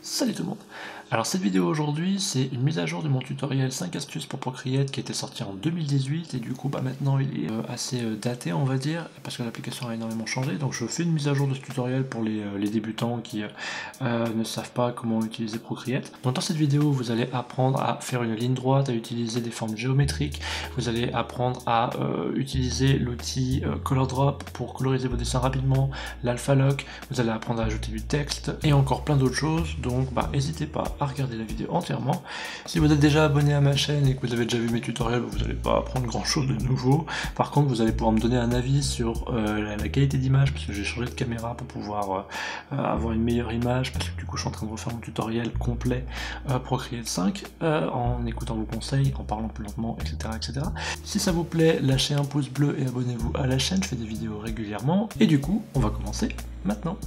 Salut tout le monde. Alors cette vidéo aujourd'hui, c'est une mise à jour de mon tutoriel 5 astuces pour Procreate qui était sorti en 2018 et du coup maintenant il est assez daté on va dire parce que l'application a énormément changé, donc je fais une mise à jour de ce tutoriel pour les débutants qui ne savent pas comment utiliser Procreate. Donc dans cette vidéo vous allez apprendre à faire une ligne droite, à utiliser des formes géométriques, vous allez apprendre à utiliser l'outil Color Drop pour coloriser vos dessins rapidement, l'Alpha Lock, vous allez apprendre à ajouter du texte et encore plein d'autres choses, donc n'hésitez pas à regarder la vidéo entièrement. Si vous êtes déjà abonné à ma chaîne et que vous avez déjà vu mes tutoriels, vous n'allez pas apprendre grand chose de nouveau. Par contre, vous allez pouvoir me donner un avis sur la qualité d'image, parce que j'ai changé de caméra pour pouvoir avoir une meilleure image, parce que du coup je suis en train de refaire mon tutoriel complet Procreate 5, en écoutant vos conseils, en parlant plus lentement, etc., etc. Si ça vous plaît, lâchez un pouce bleu et abonnez-vous à la chaîne, je fais des vidéos régulièrement. Et du coup, on va commencer maintenant.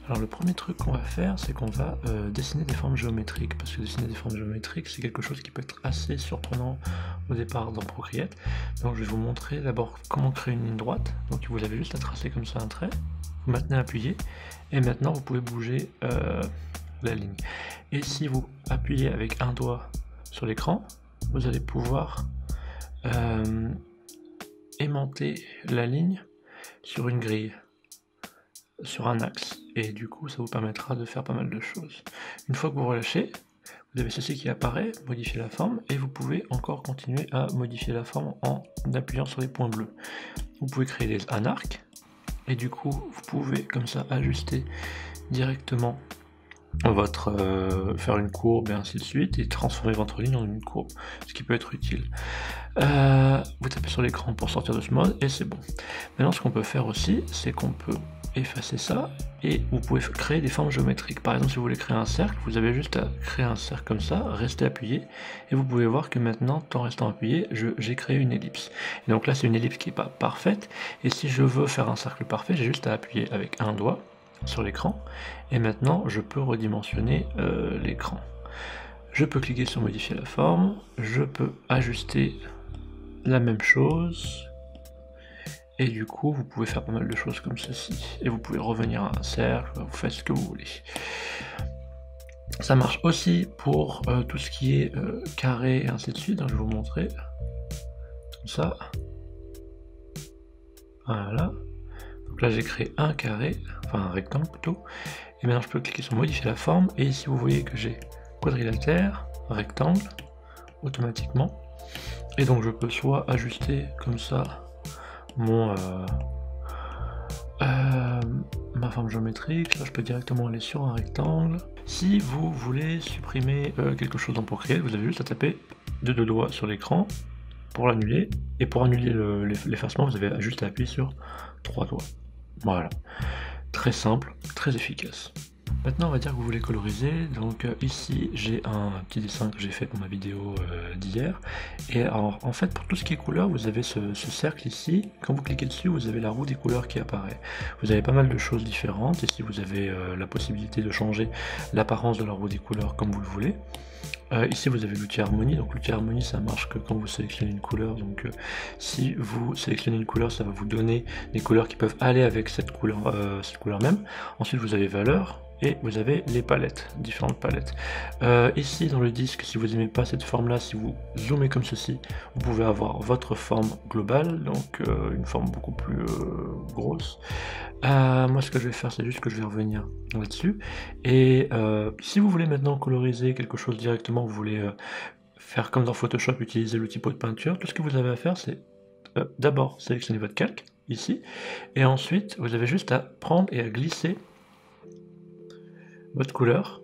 Alors le premier truc qu'on va faire, c'est qu'on va dessiner des formes géométriques, parce que dessiner des formes géométriques, c'est quelque chose qui peut être assez surprenant au départ dans Procreate. Donc je vais vous montrer d'abord comment créer une ligne droite. Donc vous avez juste à tracer comme ça un trait, vous maintenez appuyé, et maintenant vous pouvez bouger la ligne. Et si vous appuyez avec un doigt sur l'écran, vous allez pouvoir aimanter la ligne sur une grille, sur un axe, et du coup ça vous permettra de faire pas mal de choses. Une fois que vous relâchez, vous avez ceci qui apparaît, modifier la forme, et vous pouvez encore continuer à modifier la forme en appuyant sur les points bleus. Vous pouvez créer un arc, et du coup vous pouvez comme ça ajuster directement votre faire une courbe et ainsi de suite, et transformer votre ligne en une courbe, ce qui peut être utile. Vous tapez sur l'écran pour sortir de ce mode, et c'est bon. Maintenant ce qu'on peut faire aussi, c'est qu'on peut effacer ça, et vous pouvez créer des formes géométriques. Par exemple, si vous voulez créer un cercle, vous avez juste à créer un cercle comme ça, rester appuyé, et vous pouvez voir que maintenant, en restant appuyé, j'ai créé une ellipse. Et donc là, c'est une ellipse qui n'est pas parfaite, et si je veux faire un cercle parfait, j'ai juste à appuyer avec un doigt sur l'écran, et maintenant, je peux redimensionner l'écran. Je peux cliquer sur modifier la forme, je peux ajuster la même chose, et du coup vous pouvez faire pas mal de choses comme ceci, et vous pouvez revenir à un cercle, vous faites ce que vous voulez. Ça marche aussi pour tout ce qui est carré et ainsi de suite, donc je vais vous montrer, comme ça, voilà, donc là j'ai créé un carré, enfin un rectangle plutôt, et maintenant je peux cliquer sur modifier la forme, et ici vous voyez que j'ai quadrilatère, rectangle, automatiquement, et donc je peux soit ajuster comme ça ma forme géométrique, là je peux directement aller sur un rectangle. Si vous voulez supprimer quelque chose dans Procreate, vous avez juste à taper de deux doigts sur l'écran pour l'annuler, et pour annuler l'effacement, vous avez juste à appuyer sur trois doigts. Voilà, très simple, très efficace. Maintenant on va dire que vous voulez coloriser, donc ici j'ai un petit dessin que j'ai fait pour ma vidéo d'hier, et alors, en fait pour tout ce qui est couleur, vous avez ce cercle ici, quand vous cliquez dessus vous avez la roue des couleurs qui apparaît. Vous avez pas mal de choses différentes, et si vous avez la possibilité de changer l'apparence de la roue des couleurs comme vous le voulez. Ici vous avez l'outil harmonie, donc l'outil harmonie ça marche que quand vous sélectionnez une couleur, donc si vous sélectionnez une couleur ça va vous donner des couleurs qui peuvent aller avec cette couleur même. Ensuite vous avez valeur, et vous avez les palettes, différentes palettes. Ici dans le disque, si vous n'aimez pas cette forme là, si vous zoomez comme ceci, vous pouvez avoir votre forme globale, donc une forme beaucoup plus grosse. Moi ce que je vais faire, c'est juste que je vais revenir là-dessus, et si vous voulez maintenant coloriser quelque chose directement, vous voulez faire comme dans Photoshop, utiliser l'outil pot de peinture, tout ce que vous avez à faire, c'est d'abord sélectionner votre calque, ici, et ensuite vous avez juste à prendre et à glisser votre couleur,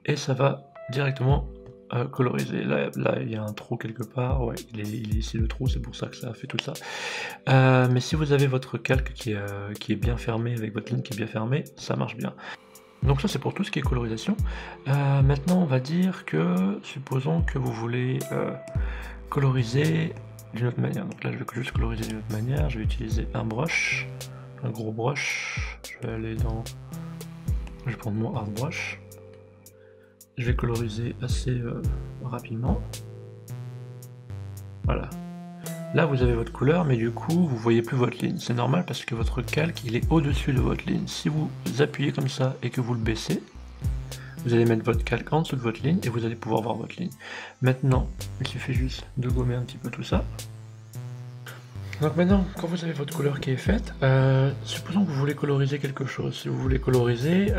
et ça va directement coloriser. Là il y a un trou quelque part, ouais, il est ici le trou, c'est pour ça que ça a fait tout ça. Mais si vous avez votre calque qui est bien fermé, avec votre ligne qui est bien fermée, ça marche bien. Donc ça c'est pour tout ce qui est colorisation. Maintenant on va dire que, supposons que vous voulez coloriser d'une autre manière. Donc là je vais juste coloriser d'une autre manière, je vais utiliser un brush, un gros brush, je vais aller dans... Je vais prendre mon hard brush, je vais coloriser assez rapidement, voilà. Là vous avez votre couleur, mais du coup vous voyez plus votre ligne, c'est normal parce que votre calque il est au-dessus de votre ligne. Si vous appuyez comme ça et que vous le baissez, vous allez mettre votre calque en dessous de votre ligne et vous allez pouvoir voir votre ligne. Maintenant, il suffit juste de gommer un petit peu tout ça. Donc maintenant, quand vous avez votre couleur qui est faite, supposons que vous voulez coloriser quelque chose. Si vous voulez coloriser,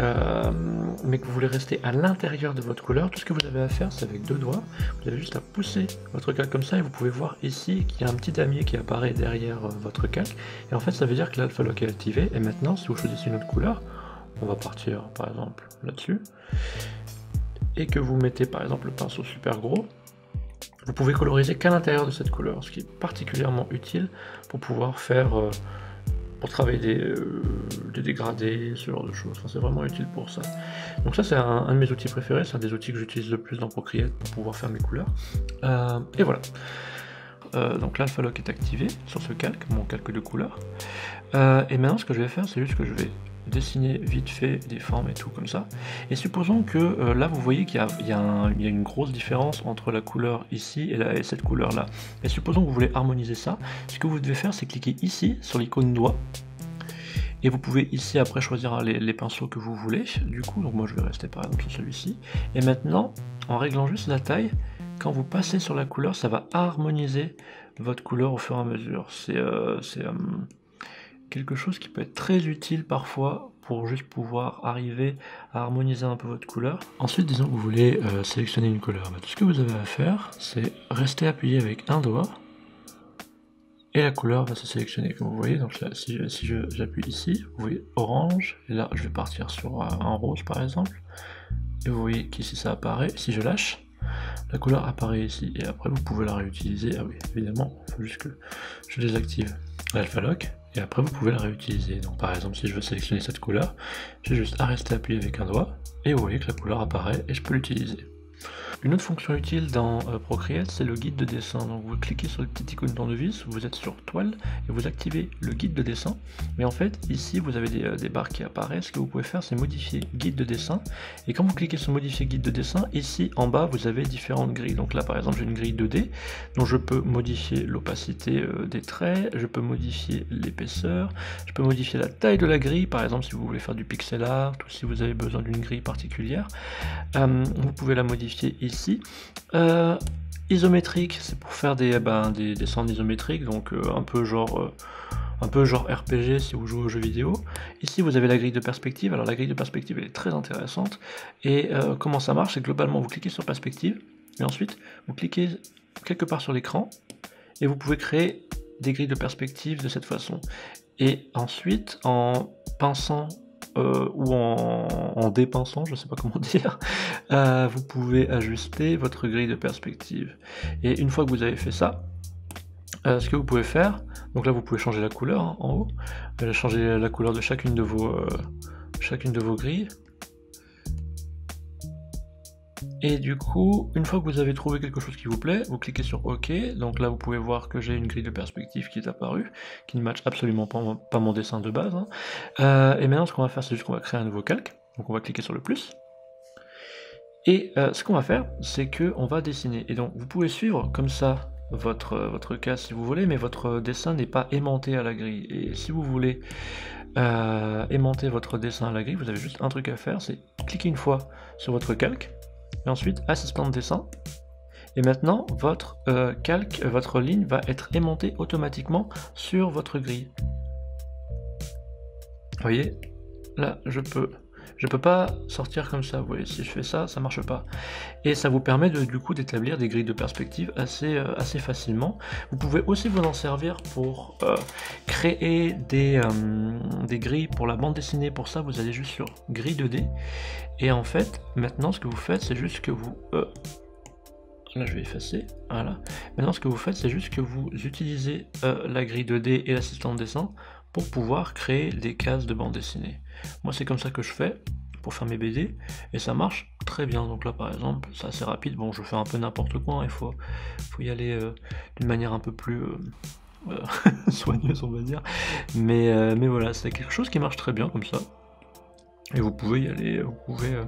mais que vous voulez rester à l'intérieur de votre couleur, tout ce que vous avez à faire, c'est avec 2 doigts, vous avez juste à pousser votre calque comme ça, et vous pouvez voir ici qu'il y a un petit damier qui apparaît derrière votre calque. Et en fait, ça veut dire que l'alpha lock est activé. Et maintenant, si vous choisissez une autre couleur, on va partir par exemple là-dessus, et que vous mettez par exemple le pinceau super gros, vous pouvez coloriser qu'à l'intérieur de cette couleur, ce qui est particulièrement utile pour pouvoir faire, pour travailler des dégradés, ce genre de choses. Enfin, c'est vraiment utile pour ça. Donc ça, c'est un de mes outils préférés, c'est un des outils que j'utilise le plus dans Procreate pour pouvoir faire mes couleurs. Et voilà. Donc l'Alpha Lock est activé sur ce calque, mon calque de couleur. Et maintenant, ce que je vais faire, c'est juste que je vais dessiner vite fait des formes et tout comme ça. Et supposons que là vous voyez qu'il y a une grosse différence entre la couleur ici et cette couleur là. Et supposons que vous voulez harmoniser ça, ce que vous devez faire c'est cliquer ici sur l'icône doigt. Et vous pouvez ici après choisir les pinceaux que vous voulez. Du coup, donc moi je vais rester par exemple sur celui-ci. Et maintenant, en réglant juste la taille, quand vous passez sur la couleur, ça va harmoniser votre couleur au fur et à mesure. C'est quelque chose qui peut être très utile parfois pour juste pouvoir arriver à harmoniser un peu votre couleur. Ensuite, disons que vous voulez sélectionner une couleur. Tout ce que vous avez à faire, c'est rester appuyé avec un doigt et la couleur va se sélectionner. Comme vous voyez, donc là, si j'appuie ici, vous voyez orange, et là je vais partir sur un rose par exemple, et vous voyez qu'ici ça apparaît. Si je lâche, la couleur apparaît ici, et après vous pouvez la réutiliser. Ah oui, évidemment, il faut juste que je désactive l'Alpha Lock, et après vous pouvez la réutiliser. Donc par exemple, si je veux sélectionner cette couleur, j'ai juste à rester appuyé avec un doigt, et vous voyez que la couleur apparaît, et je peux l'utiliser. Une autre fonction utile dans Procreate, c'est le guide de dessin. Donc vous cliquez sur le petit icône tournevis, vous êtes sur toile, et vous activez le guide de dessin. Mais en fait, ici, vous avez des barres qui apparaissent. Ce que vous pouvez faire, c'est modifier guide de dessin. Et quand vous cliquez sur modifier guide de dessin, ici, en bas, vous avez différentes grilles. Donc là, par exemple, j'ai une grille 2D, dont je peux modifier l'opacité des traits, je peux modifier l'épaisseur, je peux modifier la taille de la grille, par exemple, si vous voulez faire du pixel art, ou si vous avez besoin d'une grille particulière. Vous pouvez la modifier ici. Isométrique, c'est pour faire des dessins isométriques, donc un peu genre RPG si vous jouez aux jeux vidéo. Ici vous avez la grille de perspective. Alors la grille de perspective elle est très intéressante, et comment ça marche, c'est que globalement vous cliquez sur perspective, et ensuite vous cliquez quelque part sur l'écran, et vous pouvez créer des grilles de perspective de cette façon. Et ensuite, en pinçant ou en dépinçant, je ne sais pas comment dire, vous pouvez ajuster votre grille de perspective. Et une fois que vous avez fait ça, ce que vous pouvez faire, donc là vous pouvez changer la couleur hein, en haut, changer la couleur de chacune de vos grilles. Et du coup, une fois que vous avez trouvé quelque chose qui vous plaît, vous cliquez sur OK. Donc là, vous pouvez voir que j'ai une grille de perspective qui est apparue, qui ne matche absolument pas mon dessin de base. Hein. Et maintenant, ce qu'on va faire, c'est juste qu'on va créer un nouveau calque. Donc on va cliquer sur le plus. Et ce qu'on va faire, c'est qu'on va dessiner. Et donc, vous pouvez suivre comme ça votre cas si vous voulez, mais votre dessin n'est pas aimanté à la grille. Et si vous voulez aimanter votre dessin à la grille, vous avez juste un truc à faire, c'est cliquer une fois sur votre calque, et ensuite assistant de dessin, et maintenant votre votre ligne va être aimantée automatiquement sur votre grille. Vous voyez, là je peux pas sortir comme ça, vous voyez, si je fais ça, ça marche pas. Et ça vous permet du coup d'établir des grilles de perspective assez facilement. Vous pouvez aussi vous en servir pour créer des grilles pour la bande dessinée. Pour ça, vous allez juste sur grille 2D. Et en fait, maintenant, ce que vous faites, c'est juste que vous... là, je vais effacer. Voilà. Maintenant, ce que vous faites, c'est juste que vous utilisez la grille 2D et l'assistant de dessin pour pouvoir créer des cases de bande dessinée. Moi, c'est comme ça que je fais pour faire mes BD, et ça marche très bien. Donc là, par exemple, c'est assez rapide. Bon, je fais un peu n'importe quoi, hein. Il faut y aller d'une manière un peu plus soigneuse, on va dire. Mais voilà, c'est quelque chose qui marche très bien comme ça. Et vous pouvez y aller, vous pouvez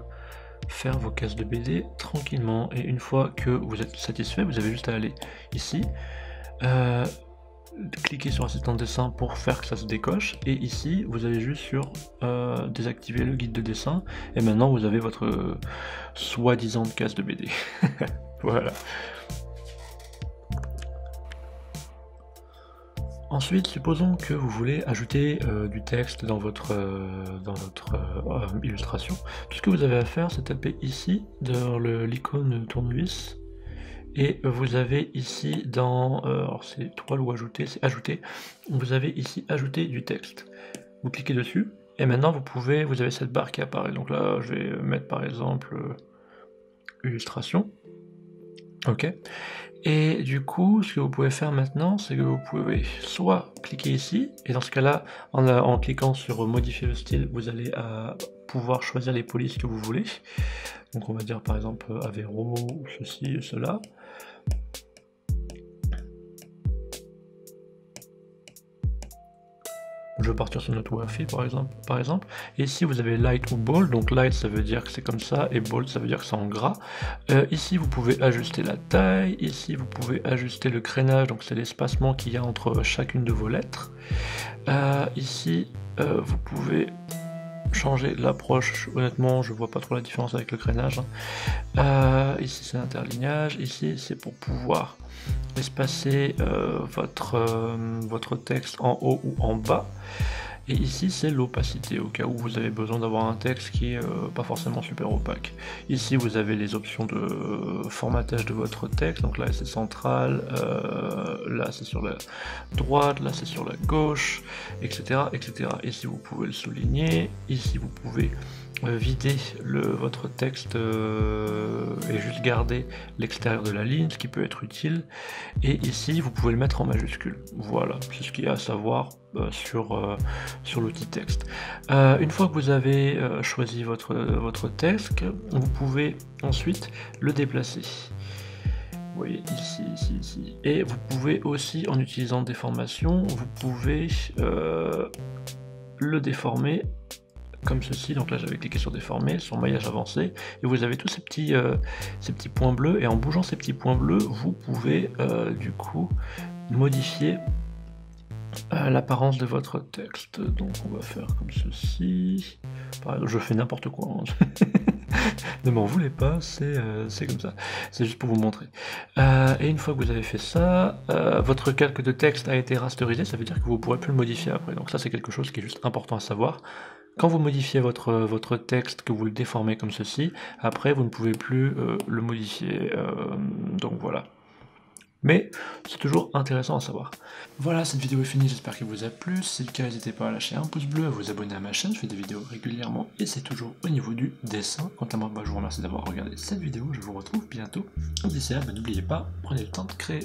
faire vos cases de BD tranquillement. Et une fois que vous êtes satisfait, vous avez juste à aller ici, cliquez sur assistant de dessin pour faire que ça se décoche, et ici vous allez juste sur désactiver le guide de dessin, et maintenant vous avez votre soi-disant case de BD. Voilà. Ensuite, supposons que vous voulez ajouter du texte dans votre illustration. Tout ce que vous avez à faire, c'est taper ici, dans l'icône tournevis, et vous avez ici dans, alors c'est toile ou ajouter, c'est ajouter, vous avez ici ajouter du texte. Vous cliquez dessus, et maintenant vous avez cette barre qui apparaît. Donc là, je vais mettre par exemple illustration. Ok. Et du coup, ce que vous pouvez faire maintenant, c'est que vous pouvez soit cliquer ici, et dans ce cas-là, en cliquant sur modifier le style, vous allez pouvoir choisir les polices que vous voulez. Donc on va dire par exemple Avero, ceci, cela. Je vais partir sur notre Wi-Fi par exemple. Et ici vous avez light ou bold, donc light ça veut dire que c'est comme ça, et bold ça veut dire que c'est en gras. Ici vous pouvez ajuster la taille, ici vous pouvez ajuster le crénage, donc c'est l'espacement qu'il y a entre chacune de vos lettres. Ici vous pouvez changer l'approche, honnêtement je vois pas trop la différence avec le crénage. Ici c'est l'interlignage, ici c'est pour pouvoir espacer votre texte en haut ou en bas, et ici c'est l'opacité, au cas où vous avez besoin d'avoir un texte qui est pas forcément super opaque. Ici vous avez les options de formatage de votre texte, donc là c'est central, là c'est sur la droite, là c'est sur la gauche, etc. etc. Ici vous pouvez le souligner, ici vous pouvez vider votre texte et juste garder l'extérieur de la ligne, ce qui peut être utile, et ici vous pouvez le mettre en majuscule. Voilà, c'est ce qu'il y a à savoir sur l'outil texte. Une fois que vous avez choisi votre texte, vous pouvez ensuite le déplacer. Vous voyez ici, ici, ici. Et vous pouvez aussi, en utilisant déformation, vous pouvez le déformer comme ceci. Donc là j'avais cliqué sur déformer, sur maillage avancé, et vous avez tous ces petits points bleus, et en bougeant ces petits points bleus, vous pouvez du coup modifier l'apparence de votre texte. Donc on va faire comme ceci. Par exemple, je fais n'importe quoi. Hein. Ne m'en voulez pas, c'est comme ça. C'est juste pour vous montrer. Et une fois que vous avez fait ça, votre calque de texte a été rasterisé, ça veut dire que vous ne pourrez plus le modifier après. Donc ça c'est quelque chose qui est juste important à savoir. Quand vous modifiez votre texte, que vous le déformez comme ceci, après vous ne pouvez plus le modifier. Donc voilà. Mais c'est toujours intéressant à savoir. Voilà, cette vidéo est finie, j'espère qu'elle vous a plu. Si c'est le cas, n'hésitez pas à lâcher un pouce bleu, à vous abonner à ma chaîne, je fais des vidéos régulièrement et c'est toujours au niveau du dessin. Quant à moi, je vous remercie d'avoir regardé cette vidéo, je vous retrouve bientôt. D'ici là, n'oubliez pas, prenez le temps de créer.